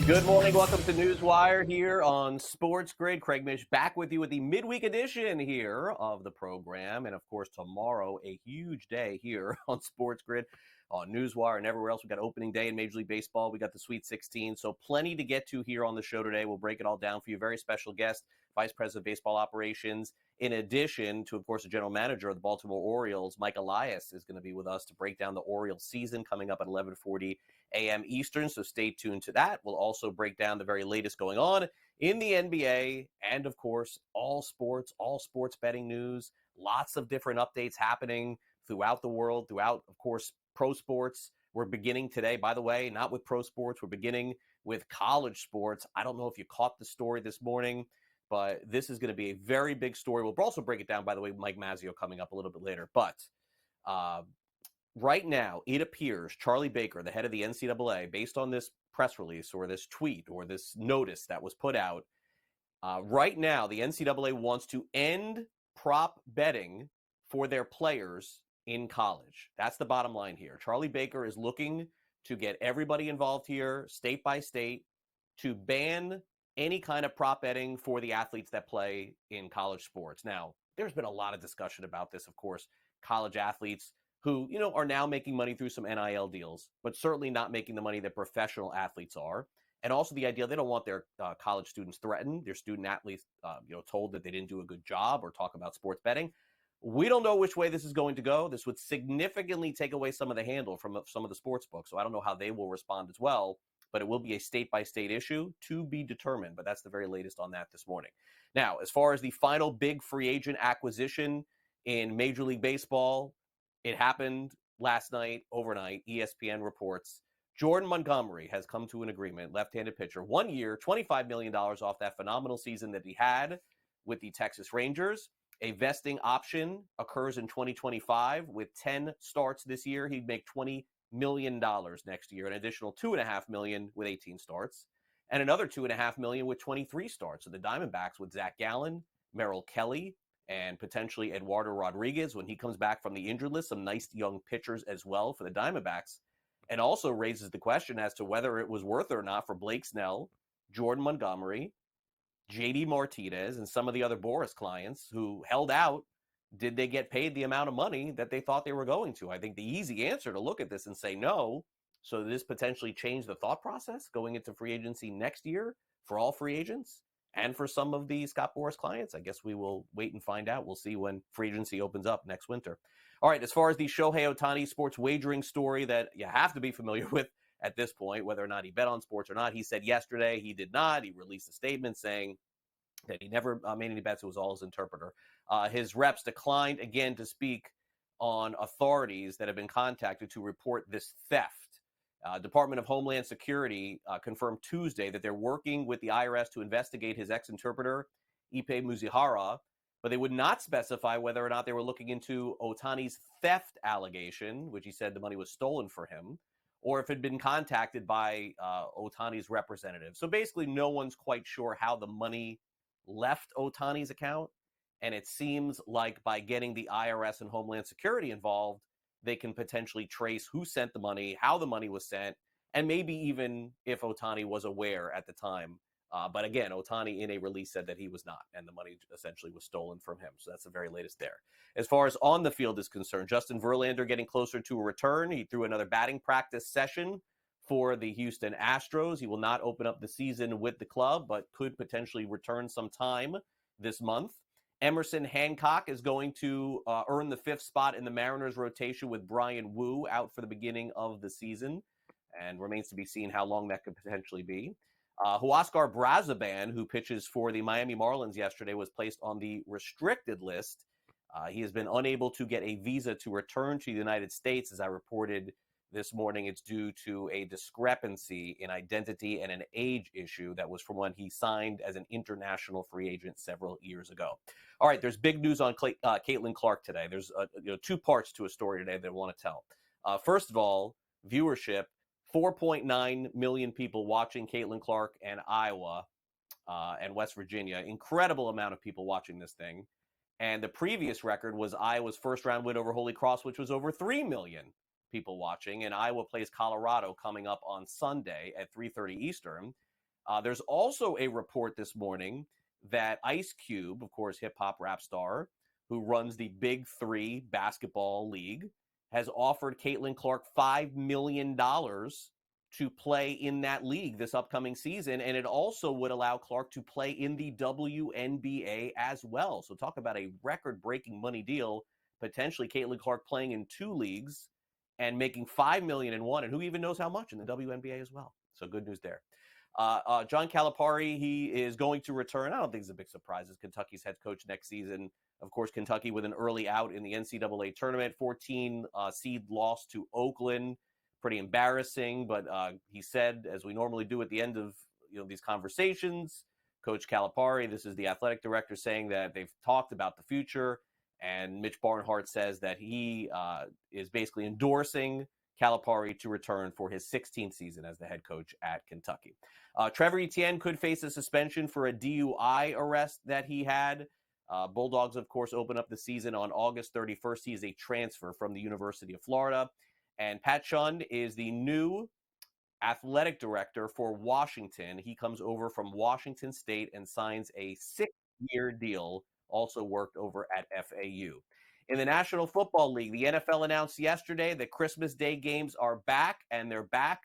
Good morning. Welcome to NewsWire here on SportsGrid. Craig Mish back with you with the midweek edition here of the program. And, of course, tomorrow, a huge day here on SportsGrid, on NewsWire and everywhere else. We got opening day in Major League Baseball. We got the Sweet 16. So plenty to get to here on the show today. We'll break it all down for you. Very special guest, Vice President of Baseball Operations. In addition to, of course, the general manager of the Baltimore Orioles, Mike Elias, is going to be with us to break down the Orioles season coming up at 11:40 a.m. Eastern, so stay tuned to that. We'll also break down the very latest going on in the NBA and, of course, all sports betting news. Lots of different updates happening throughout the world, throughout, of course, pro sports. We're beginning today, by the way, not with pro sports. We're beginning with college sports. I don't know if you caught the story this morning, but this is going to be a very big story. We'll also break it down, by the way, with Mike Mazzio coming up a little bit later. But right now, it appears Charlie Baker, the head of the NCAA, based on this press release or this tweet or this notice that was put out, right now the NCAA wants to end prop betting for their players in college. That's the bottom line here. Charlie Baker is looking to get everybody involved here, state by state, to ban any kind of prop betting for the athletes that play in college sports. Now, there's been a lot of discussion about this, of course, college athletes who, are now making money through some NIL deals, but certainly not making the money that professional athletes are. And also the idea they don't want their college students threatened, their student athletes, told that they didn't do a good job or talk about sports betting. We don't know which way this is going to go. This would significantly take away some of the handle from some of the sports books. So I don't know how they will respond as well, but it will be a state-by-state issue to be determined. But that's the very latest on that this morning. Now, as far as the final big free agent acquisition in Major League Baseball, it happened last night, overnight. ESPN reports Jordan Montgomery has come to an agreement, left-handed pitcher, 1 year, $25 million off that phenomenal season that he had with the Texas Rangers. A vesting option occurs in 2025 with 10 starts this year. He'd make $20 million next year, an additional $2.5 million with 18 starts, and another $2.5 million with 23 starts. So the Diamondbacks with Zach Gallen, Merrill Kelly, and potentially Eduardo Rodriguez when he comes back from the injured list, some nice young pitchers as well for the Diamondbacks, and also raises the question as to whether it was worth it or not for Blake Snell, Jordan Montgomery, JD Martinez, and some of the other Boris clients who held out. Did they get paid the amount of money that they thought they were going to? I think the easy answer to look at this and say no, so this potentially changed the thought process going into free agency next year for all free agents and for some of the Scott Boras clients. I guess we will wait and find out. We'll see when free agency opens up next winter. All right, as far as the Shohei Ohtani sports wagering story that you have to be familiar with at this point, whether or not he bet on sports or not, he said yesterday he did not. He released a statement saying that he never made any bets. It was all his interpreter. His reps declined, again, to speak on authorities that have been contacted to report this theft. Department of Homeland Security confirmed Tuesday that they're working with the IRS to investigate his ex-interpreter, Ipe Muzihara, but they would not specify whether or not they were looking into Ohtani's theft allegation, which he said the money was stolen for him, or if it had been contacted by Ohtani's representative. So basically, no one's quite sure how the money left Ohtani's account, and it seems like by getting the IRS and Homeland Security involved, they can potentially trace who sent the money, how the money was sent, and maybe even if Ohtani was aware at the time. But again, Ohtani in a release said that he was not, and the money essentially was stolen from him. So that's the very latest there. As far as on the field is concerned, Justin Verlander getting closer to a return. He threw another batting practice session for the Houston Astros. He will not open up the season with the club, but could potentially return sometime this month. Emerson Hancock is going to earn the fifth spot in the Mariners rotation with Brian Wu out for the beginning of the season, and remains to be seen how long that could potentially be. Huascar Brazoban, who pitches for the Miami Marlins yesterday, was placed on the restricted list. He has been unable to get a visa to return to the United States. As I reported this morning, it's due to a discrepancy in identity and an age issue that was from when he signed as an international free agent several years ago. All right, there's big news on Caitlin Clark today. There's two parts to a story today that I want to tell. First of all, viewership, 4.9 million people watching Caitlin Clark and Iowa and West Virginia. Incredible amount of people watching this thing. And the previous record was Iowa's first-round win over Holy Cross, which was over 3 million people watching. And Iowa plays Colorado coming up on Sunday at 3:30 Eastern. There's also a report this morning that Ice Cube, of course, hip-hop rap star, who runs the Big Three basketball league, has offered Caitlin Clark $5 million to play in that league this upcoming season, and it also would allow Clark to play in the WNBA as well. So talk about a record-breaking money deal, potentially Caitlin Clark playing in 2 leagues and making $5 million in one, and who even knows how much in the WNBA as well. So good news there. John Calipari, he is going to return. I don't think it's a big surprise as Kentucky's head coach next season. Of course, Kentucky with an early out in the NCAA Tournament, 14 seed loss to Oakland. Pretty embarrassing, but he said, as we normally do at the end of these conversations, Coach Calipari, this is the athletic director, saying that they've talked about the future, and Mitch Barnhart says that he is basically endorsing Calipari to return for his 16th season as the head coach at Kentucky. Trevor Etienne could face a suspension for a DUI arrest that he had. Bulldogs, of course, open up the season on August 31st. He is a transfer from the University of Florida. And Pat Shund is the new athletic director for Washington. He comes over from Washington State and signs a 6-year deal, also worked over at FAU. In the National Football League, the NFL announced yesterday that Christmas Day games are back, and they're back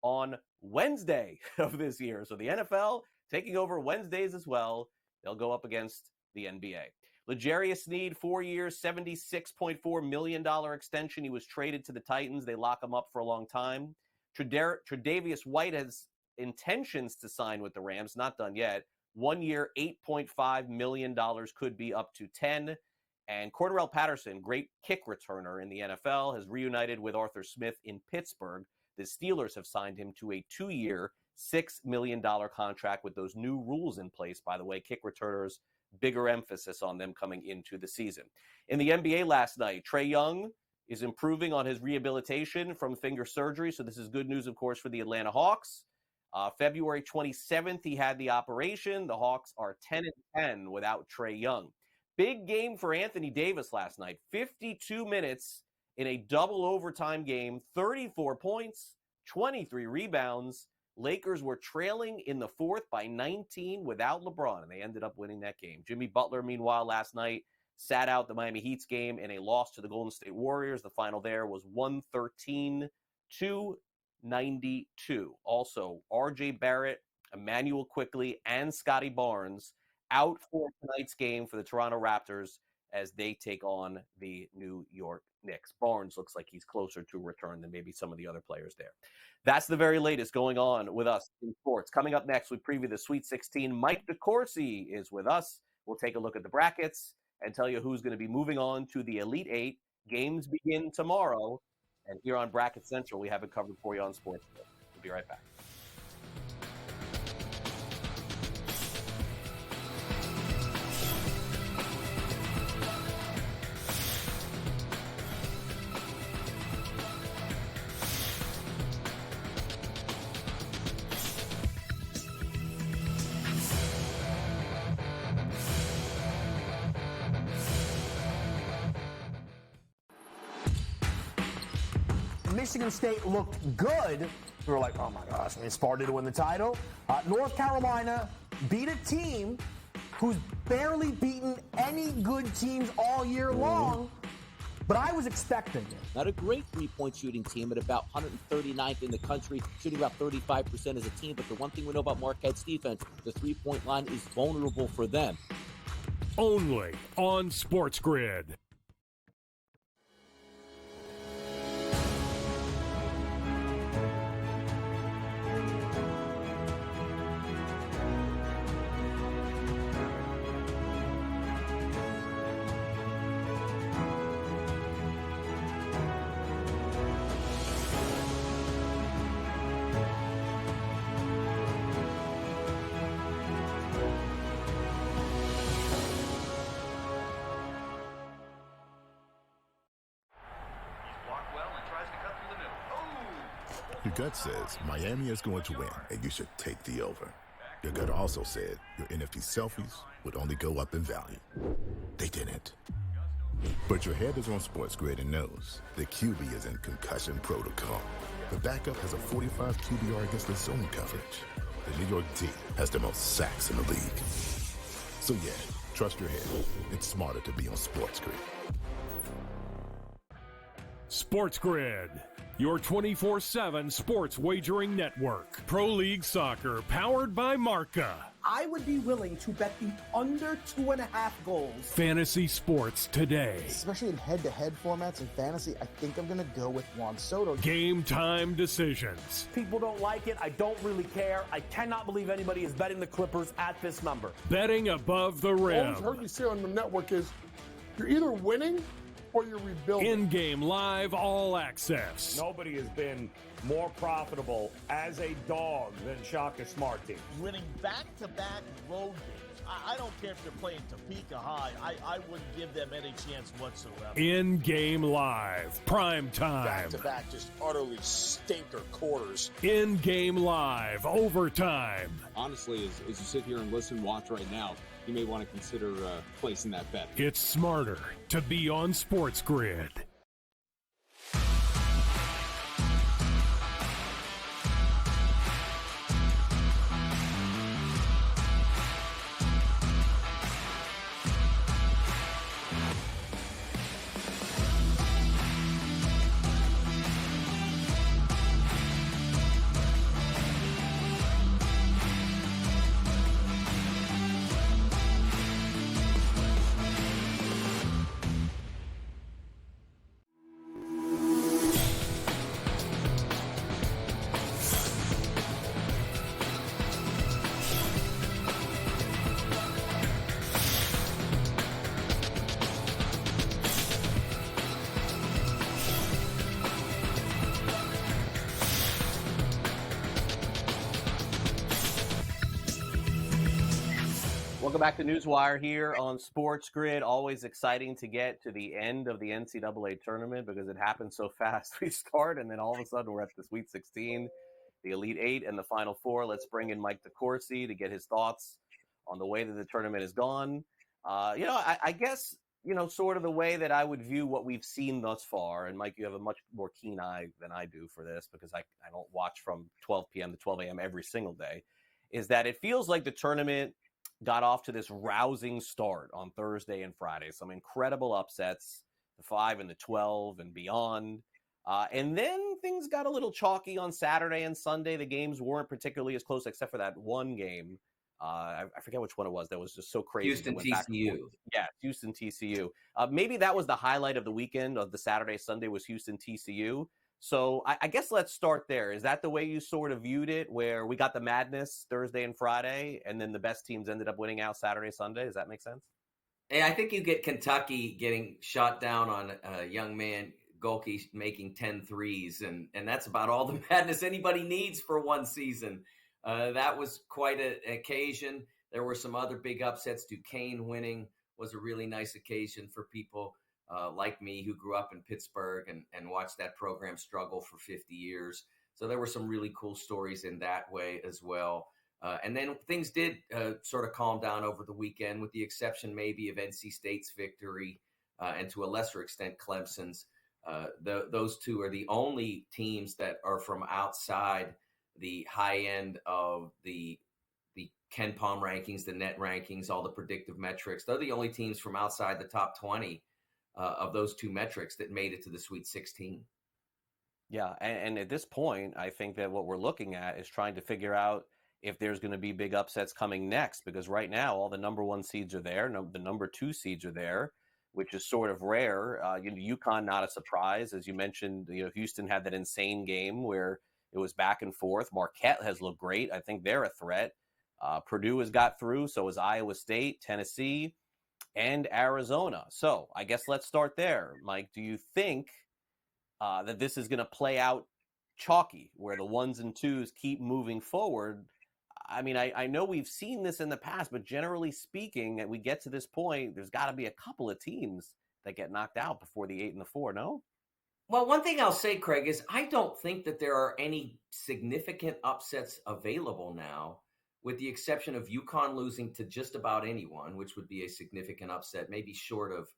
on Wednesday of this year. So the NFL taking over Wednesdays as well. They'll go up against the NBA. L'Jarius Sneed, 4 years, $76.4 million extension. He was traded to the Titans. They lock him up for a long time. Tre'Davious White has intentions to sign with the Rams, not done yet. 1 year, $8.5 million, could be up to 10. And Cordarrelle Patterson, great kick returner in the NFL, has reunited with Arthur Smith in Pittsburgh. The Steelers have signed him to a 2-year, $6 million contract with those new rules in place, by the way. Kick returners, bigger emphasis on them coming into the season. In the NBA last night, Trae Young is improving on his rehabilitation from finger surgery. So this is good news, of course, for the Atlanta Hawks. February 27th, he had the operation. The Hawks are 10-10 without Trae Young. Big game for Anthony Davis last night. 52 minutes in a double overtime game, 34 points, 23 rebounds. Lakers were trailing in the fourth by 19 without LeBron, and they ended up winning that game. Jimmy Butler, meanwhile, last night sat out the Miami Heat's game in a loss to the Golden State Warriors. The final there was 113-92. Also, R.J. Barrett, Emmanuel Quickley, and Scotty Barnes out for tonight's game for the Toronto Raptors as they take on the New York Knicks. Barnes looks like he's closer to return than maybe some of the other players there. That's the very latest going on with us in sports. Coming up next, we preview the Sweet 16. Mike DeCourcy is with us. We'll take a look at the brackets and tell you who's going to be moving on to the Elite Eight. Games begin tomorrow. And here on Bracket Central, we have it covered for you on SportsGrid. We'll be right back. Michigan State looked good. We were like, oh my gosh, I mean, Sparta to win the title. North Carolina beat a team who's barely beaten any good teams all year long, but I was expecting it. Not a great three-point shooting team at about 139th in the country, shooting about 35% as a team, but the one thing we know about Marquette's defense, the three-point line is vulnerable for them. Only on SportsGrid. Your gut says Miami is going to win, and you should take the over. Your gut also said your NFT selfies would only go up in value. They didn't. But your head is on SportsGrid and knows the QB is in concussion protocol. The backup has a 45 QBR against the zone coverage. the New York team has the most sacks in the league. So yeah, trust your head. It's smarter to be on SportsGrid. SportsGrid, your 24/7 sports wagering network. Pro League Soccer, powered by Marca. I would be willing to bet the under 2.5 goals. Fantasy sports today. Especially in head-to-head formats in fantasy, I think I'm going to go with Juan Soto. Game time decisions. People don't like it. I don't really care. I cannot believe anybody is betting the Clippers at this number. Betting above the rim. All I've heard you say on the network is you're either winning or you're rebuilding. In-game live all access. Nobody has been more profitable as a dog than Shaka Smart Team. Winning back-to-back road games. I don't care if they're playing Topeka High. I wouldn't give them any chance whatsoever. In-game live, prime time. Back-to-back, just utterly stinker quarters. In-game live, overtime. Honestly, as you sit here and listen, watch right now, you may want to consider placing that bet. It's smarter to be on SportsGrid. Welcome back to NewsWire here on SportsGrid. Always exciting to get to the end of the NCAA tournament because it happens so fast. We start and then all of a sudden we're at the Sweet 16, the Elite Eight, and the Final Four. Let's bring in Mike DeCourcy to get his thoughts on the way that the tournament has gone. I guess, sort of the way that I would view what we've seen thus far, and Mike, you have a much more keen eye than I do for this because I don't watch from 12 p.m. to 12 a.m. every single day, is that it feels like the tournament got off to this rousing start on Thursday and Friday. Some incredible upsets, the 5 and the 12 and beyond. And then things got a little chalky on Saturday and Sunday. The games weren't particularly as close except for that one game. I forget which one it was. That was just so crazy. Houston TCU. Yeah, Houston TCU. Maybe that was the highlight of the weekend of the Saturday, Sunday was Houston TCU. So I guess let's start there. Is that the way you sort of viewed it, where we got the madness Thursday and Friday, and then the best teams ended up winning out Saturday, Sunday? Does that make sense? Hey, I think you get Kentucky getting shot down on a young man, Golke, making 10 threes, and that's about all the madness anybody needs for one season. That was quite an occasion. There were some other big upsets. Duquesne winning was a really nice occasion for people like me who grew up in Pittsburgh and watched that program struggle for 50 years. So there were some really cool stories in that way as well. And then things did sort of calm down over the weekend, with the exception maybe of NC State's victory and to a lesser extent Clemson's. Those two are the only teams that are from outside the high end of the Ken Palm rankings, the net rankings, all the predictive metrics. They're the only teams from outside the top 20 of those two metrics that made it to the Sweet 16. Yeah, and at this point, I think that what we're looking at is trying to figure out if there's going to be big upsets coming next, because right now all the number 1 seeds are there, the number 2 seeds are there, which is sort of rare. UConn, not a surprise. As you mentioned, Houston had that insane game where it was back and forth. Marquette has looked great. I think they're a threat. Purdue has got through, so has Iowa State, Tennessee, and Arizona. So I guess let's start there. Mike, do you think that this is going to play out chalky, where the 1s and 2s keep moving forward? I mean, I know we've seen this in the past, but generally speaking, that we get to this point, there's got to be a couple of teams that get knocked out before the 8 and the 4, no? Well, one thing I'll say, Craig, is I don't think that there are any significant upsets available now, with the exception of UConn losing to just about anyone, which would be a significant upset, maybe short of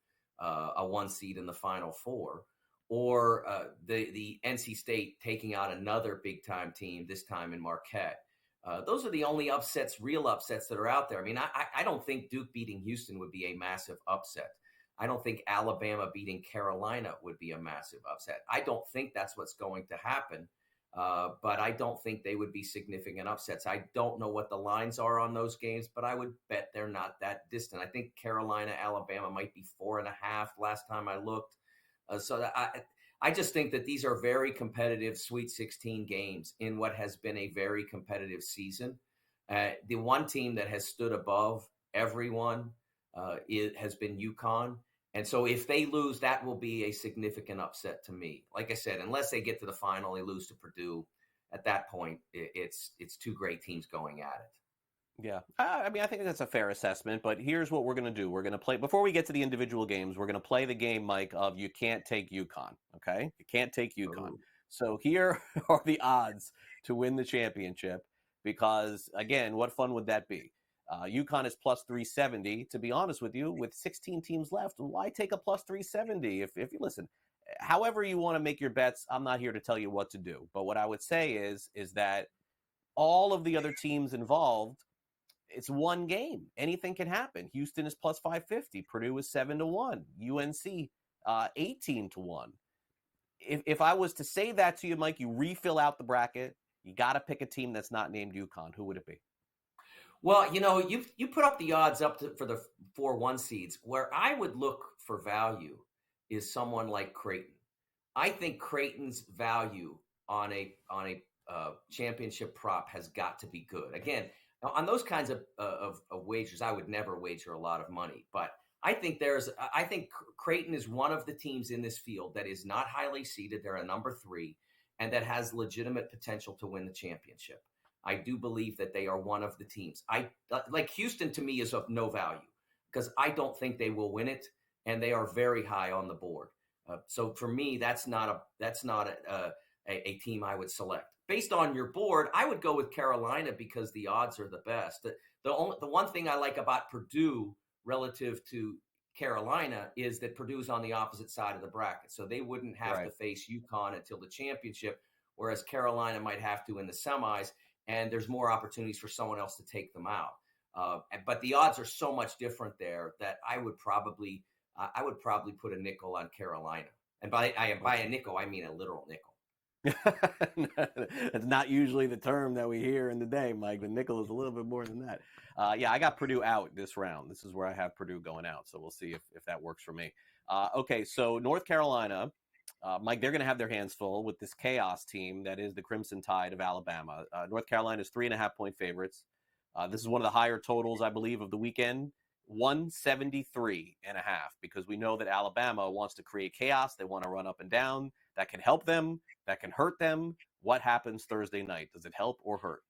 a 1 seed in the Final Four, or the NC State taking out another big-time team, this time in Marquette. Those are the only upsets, real upsets that are out there. I mean, I don't think Duke beating Houston would be a massive upset. I don't think Alabama beating Carolina would be a massive upset. I don't think that's what's going to happen, but I don't think they would be significant upsets. I don't know what the lines are on those games, but I would bet they're not that distant. I think Carolina, Alabama might be 4.5 last time I looked. I just think that these are very competitive Sweet 16 games in what has been a very competitive season. The one team that has stood above everyone has been UConn. And so if they lose, that will be a significant upset to me. Like I said, unless they get to the final, they lose to Purdue. At that point, it's two great teams going at it. Yeah. I mean, I think that's a fair assessment, but here's what we're going to do. We're going to play, before we get to the individual games, we're going to play the game, Mike, of you can't take UConn, okay? You can't take UConn. Ooh. So here are the odds to win the championship because, again, what fun would that be? UConn is plus 370. To be honest with you, with 16 teams left, why take a plus 370? If you listen, however you want to make your bets, I'm not here to tell you what to do. But what I would say is that all of the other teams involved, it's one game. Anything can happen. Houston is plus 550. Purdue is 7-1. UNC 18-1. If I was to say that to you, Mike, you refill out the bracket. You got to pick a team that's not named UConn. Who would it be? Well, you put up the odds for the 4-1 seeds. Where I would look for value is someone like Creighton. I think Creighton's value on a championship prop has got to be good. Again, on those kinds of wagers, I would never wager a lot of money. But I think Creighton is one of the teams in this field that is not highly seeded. They're a number 3, and that has legitimate potential to win the championship. I do believe that they are one of the teams. Like Houston to me is of no value because I don't think they will win it, and they are very high on the board. So for me, that's not a team I would select. Based on your board, I would go with Carolina because the odds are the best. The one thing I like about Purdue relative to Carolina is that Purdue's on the opposite side of the bracket, so they wouldn't have to face UConn until the championship, whereas Carolina might have to in the semis. And there's more opportunities for someone else to take them out. But the odds are so much different there that I would probably put a nickel on Carolina. And by a nickel, I mean a literal nickel. It's not usually the term that we hear in the day, Mike. The nickel is a little bit more than that. I got Purdue out this round. This is where I have Purdue going out. So we'll see if that works for me. Okay, so North Carolina. Mike, they're going to have their hands full with this chaos team that is the Crimson Tide of Alabama. North Carolina is 3.5-point-favorites. This is one of the higher totals, I believe, of the weekend. 173.5, because we know that Alabama wants to create chaos. They want to run up and down. That can help them. That can hurt them. What happens Thursday night? Does it help or hurt?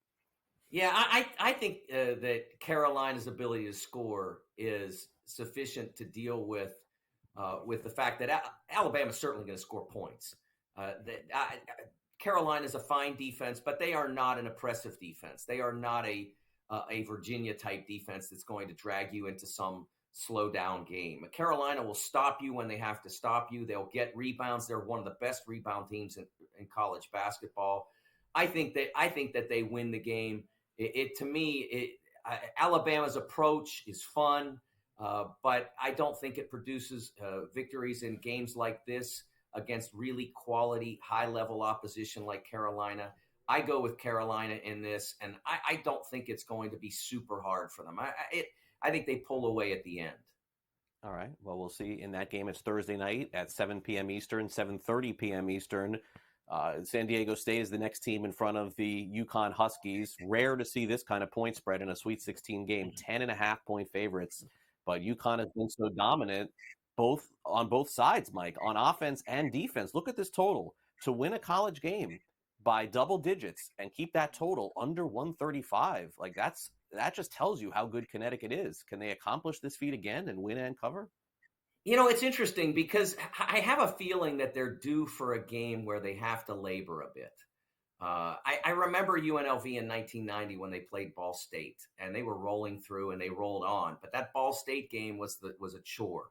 Yeah, I think that Carolina's ability to score is sufficient to deal with the fact that Alabama's certainly going to score points. Carolina's a fine defense, but they are not an oppressive defense. They are not a Virginia-type defense that's going to drag you into some slow-down game. Carolina will stop you when they have to stop you. They'll get rebounds. They're one of the best rebound teams in college basketball. I think that they win the game. To me, Alabama's approach is fun. But I don't think it produces victories in games like this against really quality, high-level opposition like Carolina. I go with Carolina in this, and I don't think it's going to be super hard for them. I think they pull away at the end. All right. Well, we'll see. In that game, it's Thursday night at 7 p.m. Eastern, 7:30 p.m. Eastern. San Diego State is the next team in front of the UConn Huskies. Rare to see this kind of point spread in a Sweet 16 game. 10.5-point favorites. But UConn has been so dominant on both sides, Mike, on offense and defense. Look at this total. To win a college game by double digits and keep that total under 135, like that just tells you how good Connecticut is. Can they accomplish this feat again and win and cover? It's interesting because I have a feeling that they're due for a game where they have to labor a bit. I remember UNLV in 1990 when they played Ball State, and they were rolling through and they rolled on. But that Ball State game was a chore,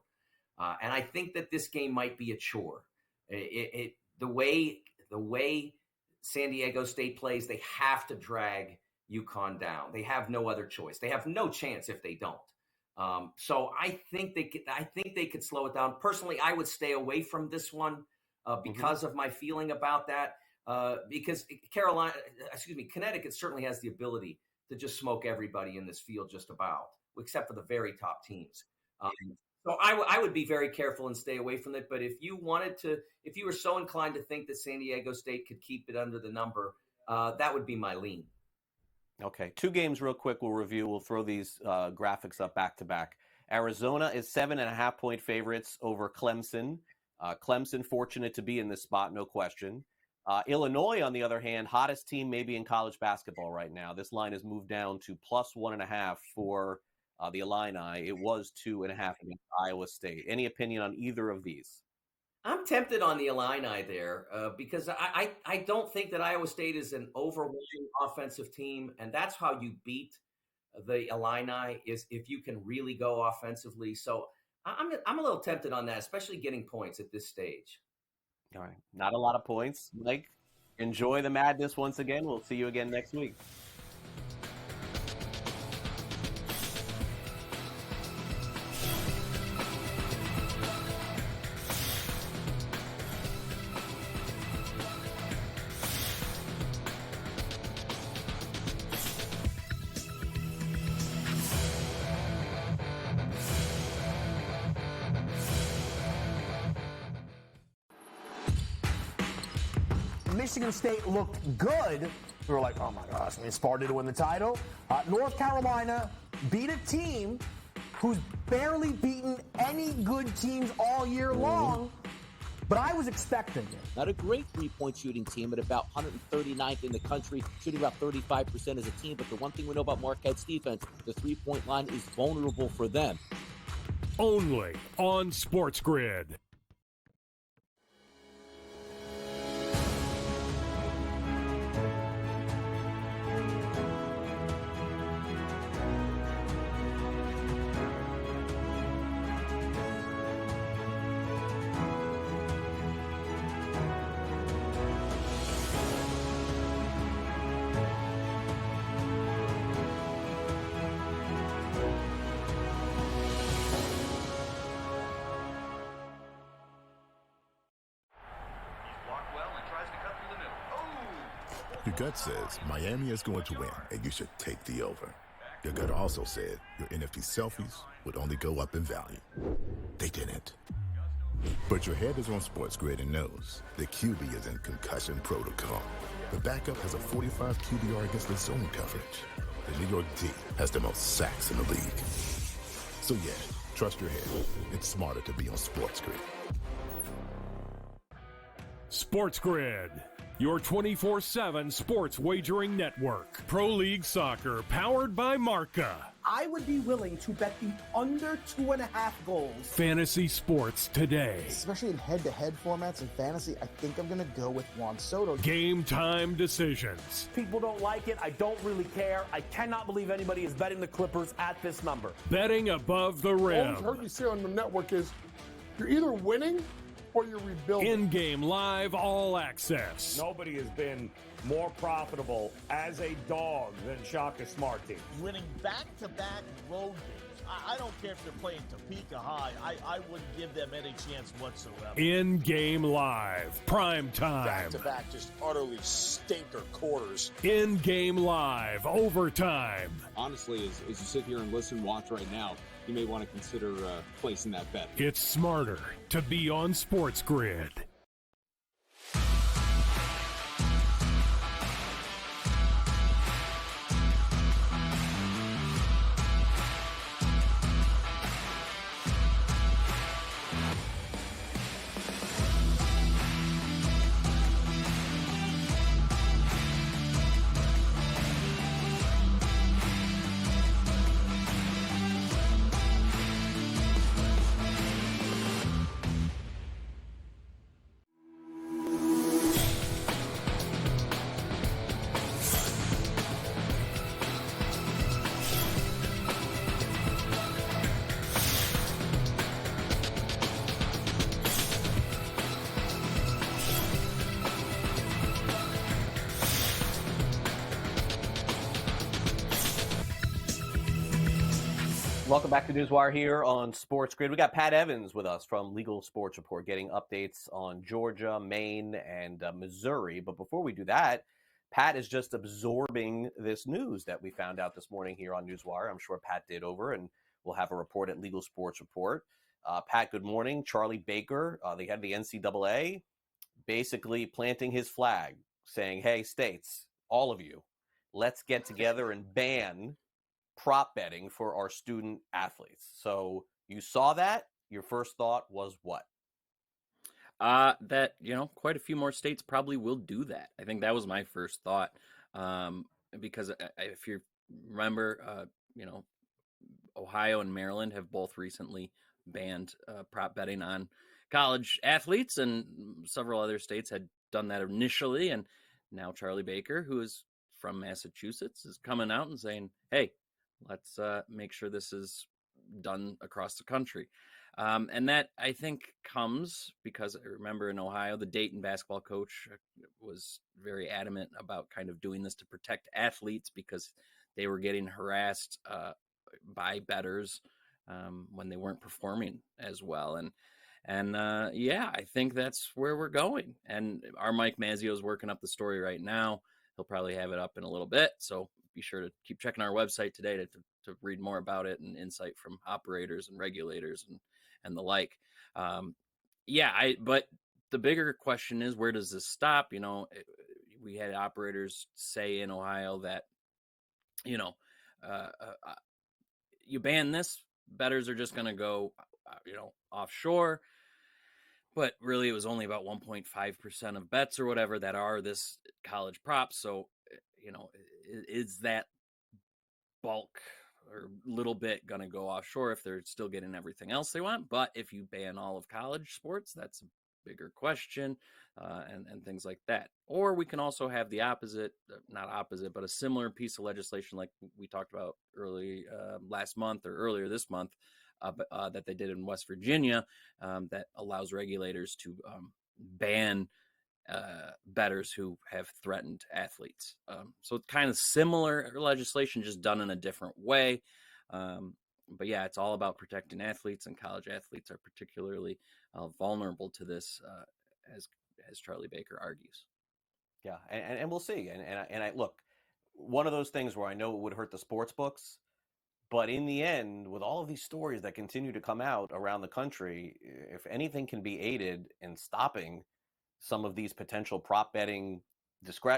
and I think that this game might be a chore. The way San Diego State plays, they have to drag UConn down. They have no other choice. They have no chance if they don't. So I think they could slow it down. Personally, I would stay away from this one because of my feeling about that. Because Connecticut certainly has the ability to just smoke everybody in this field just about, except for the very top teams. So I would be very careful and stay away from it. But if you were so inclined to think that San Diego State could keep it under the number, that would be my lean. Okay, 2 games real quick we'll review. We'll throw these graphics up back to back. Arizona is 7.5-point favorites over Clemson. Clemson fortunate to be in this spot, no question. Illinois, on the other hand, hottest team maybe in college basketball right now. This line has moved down to +1.5 for the Illini. It was 2.5 against Iowa State. Any opinion on either of these? I'm tempted on the Illini there because I don't think that Iowa State is an overwhelming offensive team, and that's how you beat the Illini is if you can really go offensively. So I'm a little tempted on that, especially getting points at this stage. All right, not a lot of points. Mike, enjoy the madness once again. We'll see you again next week. Michigan State looked good. We were like, oh my gosh, I mean, Sparta to win the title. North Carolina beat a team who's barely beaten any good teams all year long. But I was expecting it. Not a great three-point shooting team at about 139th in the country, shooting about 35% as a team. But the one thing we know about Marquette's defense, the three-point line is vulnerable for them. Only on SportsGrid. Your gut says Miami is going to win, and you should take the over. Your gut also said your NFT selfies would only go up in value. They didn't. But your head is on SportsGrid and knows the QB is in concussion protocol. The backup has a 45 QBR against the zone coverage. The New York D has the most sacks in the league. So yeah, trust your head. It's smarter to be on SportsGrid. SportsGrid, your 24/7 sports wagering network. Pro League Soccer, powered by Marca. I would be willing to bet the under 2.5 goals. Fantasy sports today. Especially in head-to-head formats in fantasy, I think I'm going to go with Juan Soto. Game time decisions. People don't like it. I don't really care. I cannot believe anybody is betting the Clippers at this number. Betting above the rim. All I've heard you say on the network is you're either winning or you're rebuilding. In-game live, all access. Nobody has been more profitable as a dog than Shaka Smart Team. Winning back-to-back road games. I don't care if they're playing Topeka High. I wouldn't give them any chance whatsoever. In-game live, prime time. Back-to-back, just utterly stinker quarters. In-game live, overtime. Honestly, as you sit here and listen, watch right now, you may want to consider placing that bet. It's smarter to be on SportsGrid. Welcome back to NewsWire here on SportsGrid. We got Pat Evans with us from Legal Sports Report getting updates on Georgia, Maine, and Missouri. But before we do that, Pat is just absorbing this news that we found out this morning here on NewsWire. I'm sure Pat did over, and we'll have a report at Legal Sports Report. Pat, good morning. Charlie Baker, the head of the NCAA, basically planting his flag, saying, hey, states, all of you, let's get together and ban prop betting for our student athletes. So you saw that. Your first thought was what? That, quite a few more states probably will do that. I think that was my first thought. Because if you remember, Ohio and Maryland have both recently banned prop betting on college athletes, and several other states had done that initially. And now Charlie Baker, who is from Massachusetts, is coming out and saying, hey, let's make sure this is done across the country. And that, I think, comes because I remember in Ohio, the Dayton basketball coach was very adamant about kind of doing this to protect athletes because they were getting harassed by bettors when they weren't performing as well. And I think that's where we're going. And our Mike Mazzio is working up the story right now. He'll probably have it up in a little bit. So be sure to keep checking our website today to read more about it and insight from operators and regulators and the like. But the bigger question is, where does this stop? We had operators say in Ohio that, you ban this, bettors are just going to go, offshore. But really, it was only about 1.5% of bets or whatever that are this college props. So, is that bulk or little bit going to go offshore if they're still getting everything else they want? But if you ban all of college sports, that's a bigger question, and things like that. Or we can also have the opposite, not opposite, but a similar piece of legislation like we talked about last month or earlier this month, that they did in West Virginia, that allows regulators to ban bettors who have threatened athletes. So it's kind of similar legislation, just done in a different way. But yeah, it's all about protecting athletes, and college athletes are particularly vulnerable to this, as Charlie Baker argues. Yeah, and we'll see. And I look, one of those things where I know it would hurt the sports books, but in the end, with all of these stories that continue to come out around the country, if anything can be aided in stopping some of these potential prop betting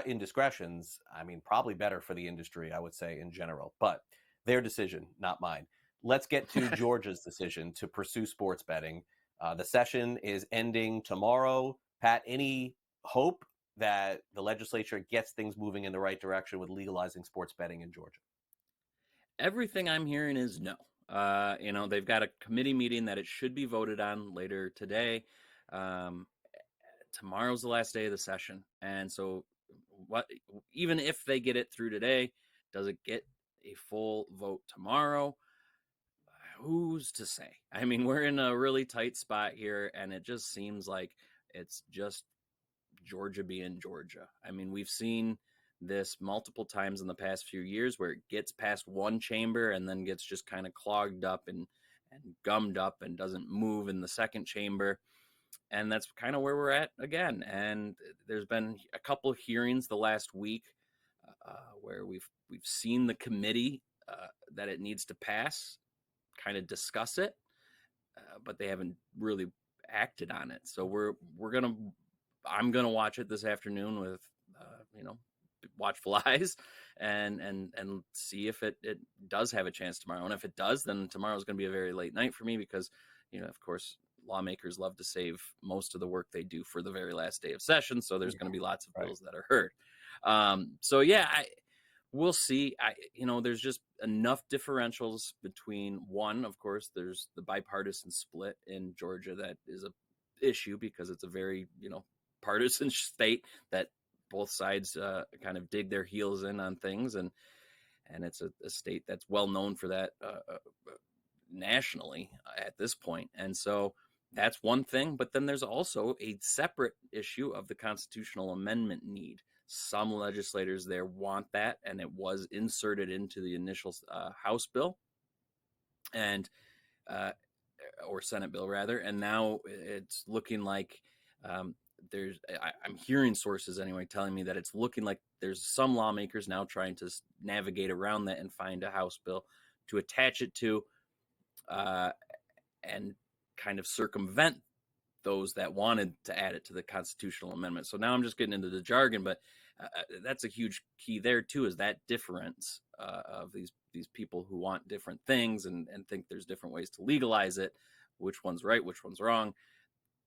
indiscretions, I mean, probably better for the industry, I would say, in general. But their decision, not mine. Let's get to Georgia's decision to pursue sports betting. The session is ending tomorrow. Pat, any hope that the legislature gets things moving in the right direction with legalizing sports betting in Georgia? Everything I'm hearing is no. They've got a committee meeting that it should be voted on later today. Tomorrow's the last day of the session. And so even if they get it through today, does it get a full vote tomorrow? Who's to say? I mean, we're in a really tight spot here, and it just seems like it's just Georgia being Georgia. I mean, we've seen this multiple times in the past few years where it gets past one chamber and then gets just kind of clogged up and gummed up and doesn't move in the second chamber. And that's kind of where we're at again. And there's been a couple of hearings the last week where we've seen the committee that it needs to pass kind of discuss it, but they haven't really acted on it. So I'm gonna watch it this afternoon with watchful eyes and see if it does have a chance tomorrow. And if it does, then tomorrow is going to be a very late night for me because, of course, lawmakers love to save most of the work they do for the very last day of session. So there's going to be lots of bills that are heard. We'll see. There's just enough differentials between one, of course, there's the bipartisan split in Georgia that is a issue because it's a very, partisan state that both sides kind of dig their heels in on things. And it's a state that's well known for that nationally at this point. And so that's one thing. But then there's also a separate issue of the constitutional amendment need. Some legislators there want that, and it was inserted into the initial House bill. and or Senate bill rather, and now it's looking like I'm hearing sources anyway telling me that it's looking like there's some lawmakers now trying to navigate around that and find a House bill to attach it to, and kind of circumvent those that wanted to add it to the constitutional amendment. So now I'm just getting into the jargon, but that's a huge key there too, is that difference of these people who want different things and think there's different ways to legalize it. Which one's right, which one's wrong?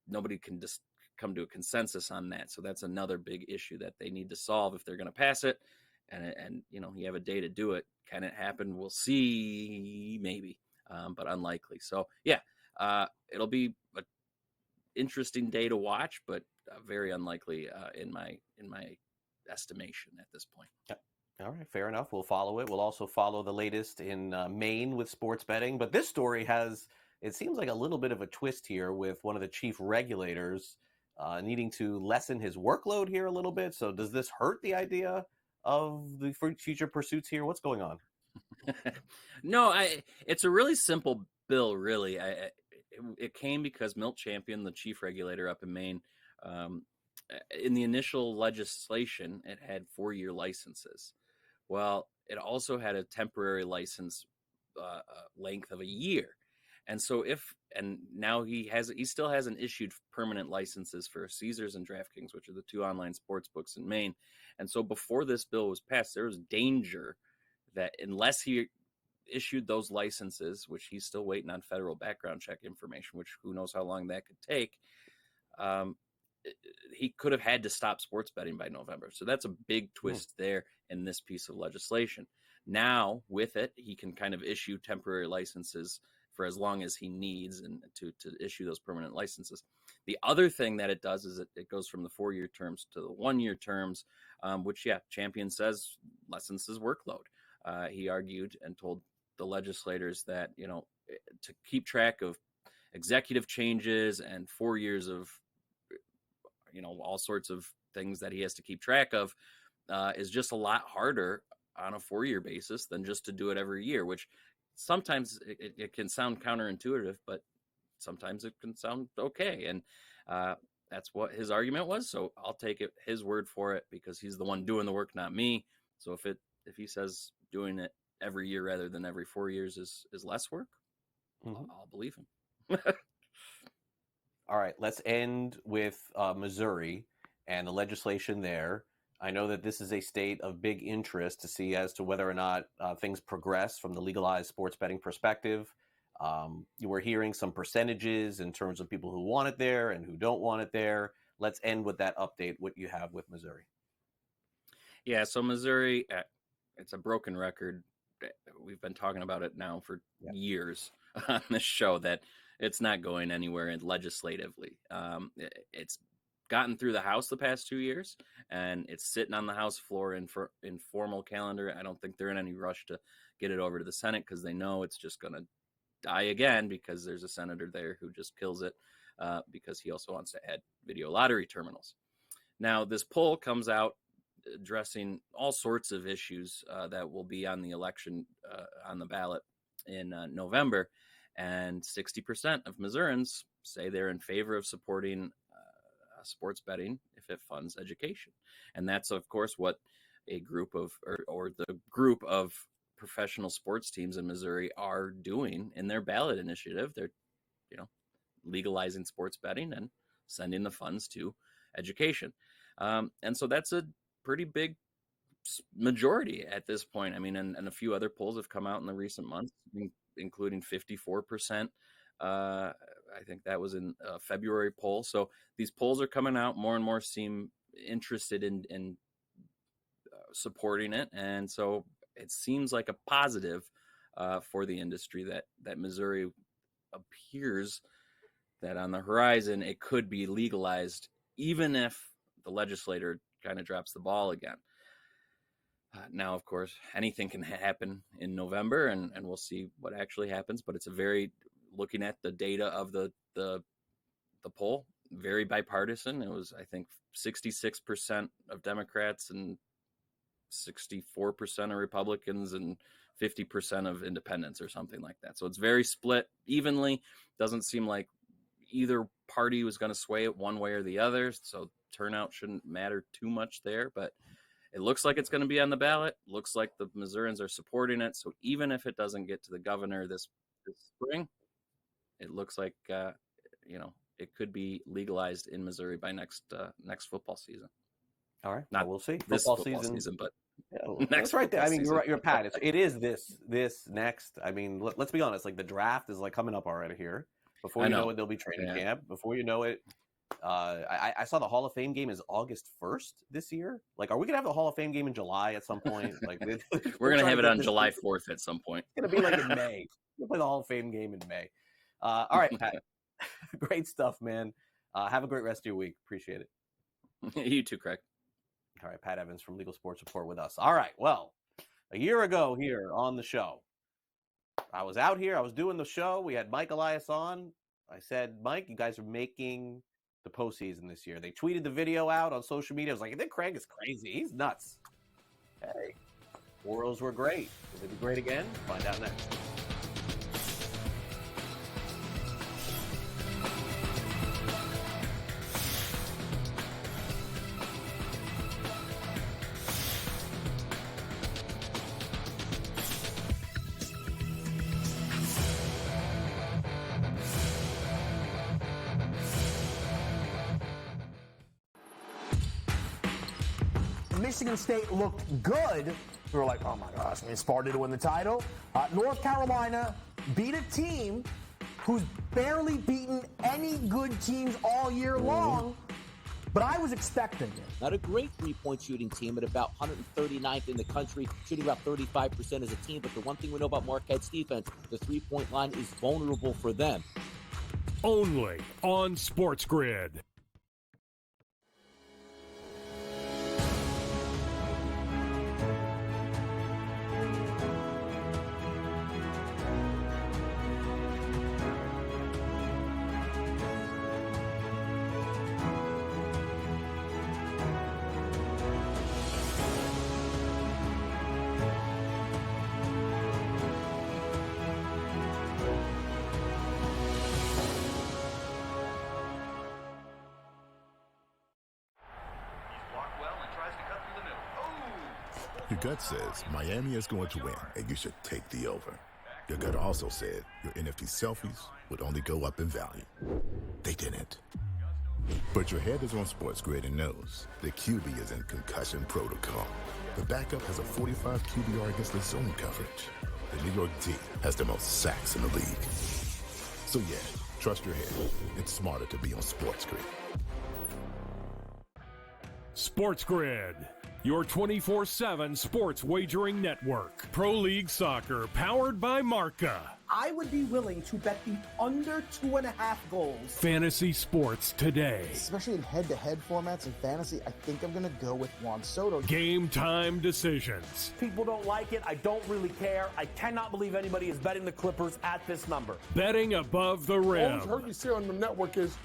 Nobody can just come to a consensus on that. So that's another big issue that they need to solve if they're going to pass it. And you have a day to do it. Can it happen? We'll see, maybe, but unlikely. So yeah, it'll be an interesting day to watch, but very unlikely in my estimation at this point. Yep. All right, fair enough. We'll follow it. We'll also follow the latest in Maine with sports betting. But this story it seems like a little bit of a twist here with one of the chief regulators needing to lessen his workload here a little bit. So does this hurt the idea of the future pursuits here? What's going on? No, it's a really simple bill, really. It came because Milt Champion, the chief regulator up in Maine, in the initial legislation, it had 4-year licenses. Well, it also had a temporary license length of a year. And so now he still hasn't issued permanent licenses for Caesars and DraftKings, which are the 2 online sports books in Maine. And so before this bill was passed, there was danger that unless he issued those licenses, which he's still waiting on federal background check information, which who knows how long that could take, he could have had to stop sports betting by November. So that's a big twist there in this piece of legislation. Now, with it, he can kind of issue temporary licenses for as long as he needs and to issue those permanent licenses. The other thing that it does is it goes from the 4-year terms to the 1-year terms, which, Champion says lessens his workload. He argued and told the legislators that, to keep track of executive changes and 4 years of, all sorts of things that he has to keep track of is just a lot harder on a 4-year basis than just to do it every year, which sometimes it can sound counterintuitive, but sometimes it can sound okay. And that's what his argument was. So I'll take his word for it because he's the one doing the work, not me. So if he says doing it every year rather than every 4 years is less work, I'll believe him. All right, let's end with Missouri and the legislation there. I know that this is a state of big interest to see as to whether or not things progress from the legalized sports betting perspective. You were hearing some percentages in terms of people who want it there and who don't want it there. Let's end with that update, what you have with Missouri. Yeah, so Missouri, it's a broken record. We've been talking about it now for years on this show that it's not going anywhere legislatively. It's gotten through the House the past 2 years, and it's sitting on the House floor in formal calendar. I don't think they're in any rush to get it over to the Senate because they know it's just going to die again because there's a senator there who just kills it because he also wants to add video lottery terminals. Now, this poll comes out addressing all sorts of issues that will be on the election on the ballot in November, and 60% of Missourians say they're in favor of supporting sports betting if it funds education. And that's, of course, what a group of or the group of professional sports teams in Missouri are doing in their ballot initiative. They're, legalizing sports betting and sending the funds to education. And so that's a pretty big majority at this point. I mean, and a few other polls have come out in the recent months, including 54%. I think that was in a February poll. So these polls are coming out. More and more seem interested in supporting it. And so it seems like a positive for the industry that Missouri appears that on the horizon, it could be legalized, even if the legislator kind of drops the ball again. Now, of course, anything can happen in November, and we'll see what actually happens. But it's looking at the data of the poll, very bipartisan. It was, I think, 66% of Democrats and 64% of Republicans and 50% of independents or something like that. So it's very split evenly. Doesn't seem like either party was going to sway it one way or the other. So turnout shouldn't matter too much there, but it looks like it's going to be on the ballot. Looks like the Missourians are supporting it. So even if it doesn't get to the governor this spring, it looks like, it could be legalized in Missouri by next football season. All right. Not we'll see. This football season, but that's right there. I mean, you're Pat. It is this next. I mean, let's be honest. Like the draft is like coming up already here. Before you know it, there'll be training camp. Before you know it, I saw the Hall of Fame game is August 1st this year. Like, are we gonna have the Hall of Fame game in July at some point? Like, we're gonna have it on July 4th at some point. It's gonna be like in May. We'll play the Hall of Fame game in May. All right, Pat. Great stuff, man. Have a great rest of your week. Appreciate it. You too, Craig. All right, Pat Evans from Legal Sports Report with us. All right, well, a year ago here on the show, I was out here. I was doing the show. We had Mike Elias on. I said, Mike, you guys are making the postseason this year. They tweeted the video out on social media. I was like, I think Craig is crazy. He's nuts. Hey, Orioles were great. Will they be great again? Find out next. Michigan State looked good. We were like, oh my gosh, I mean, Sparta to win the title. North Carolina beat a team who's barely beaten any good teams all year long. But I was expecting it. Not a great three-point shooting team at about 139th in the country, shooting about 35% as a team. But the one thing we know about Marquette's defense, the three-point line is vulnerable for them. Only on SportsGrid. Your gut says Miami is going to win, and you should take the over. Your gut also said your NFT selfies would only go up in value. They didn't. But your head is on SportsGrid and knows the QB is in concussion protocol. The backup has a 45 QBR against the zone coverage. The New York D has the most sacks in the league. So yeah, trust your head. It's smarter to be on SportsGrid. SportsGrid, your 24/7 sports wagering network. Pro League Soccer, powered by Marca. I would be willing to bet the under 2.5 goals. Fantasy sports today. Especially in head-to-head formats in fantasy, I think I'm going to go with Juan Soto. Game time decisions. People don't like it. I don't really care. I cannot believe anybody is betting the Clippers at this number. Betting above the rim. Always heard you say on the network is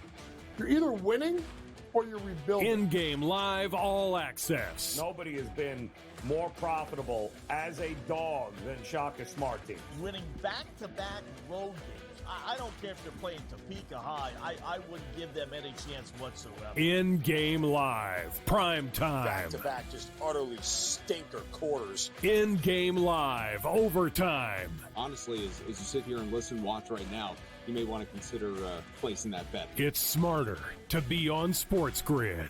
you're either winning or you're rebuilding. In-game live, all access. Nobody has been more profitable as a dog than Shaka Smart team. Winning back-to-back road games. I don't care if they're playing Topeka High. I wouldn't give them any chance whatsoever. In-game live, prime time. Back-to-back, just utterly stinker quarters. In-game live, overtime. Honestly, as you sit here and listen, watch right now, you may want to consider placing that bet. It's smarter to be on SportsGrid.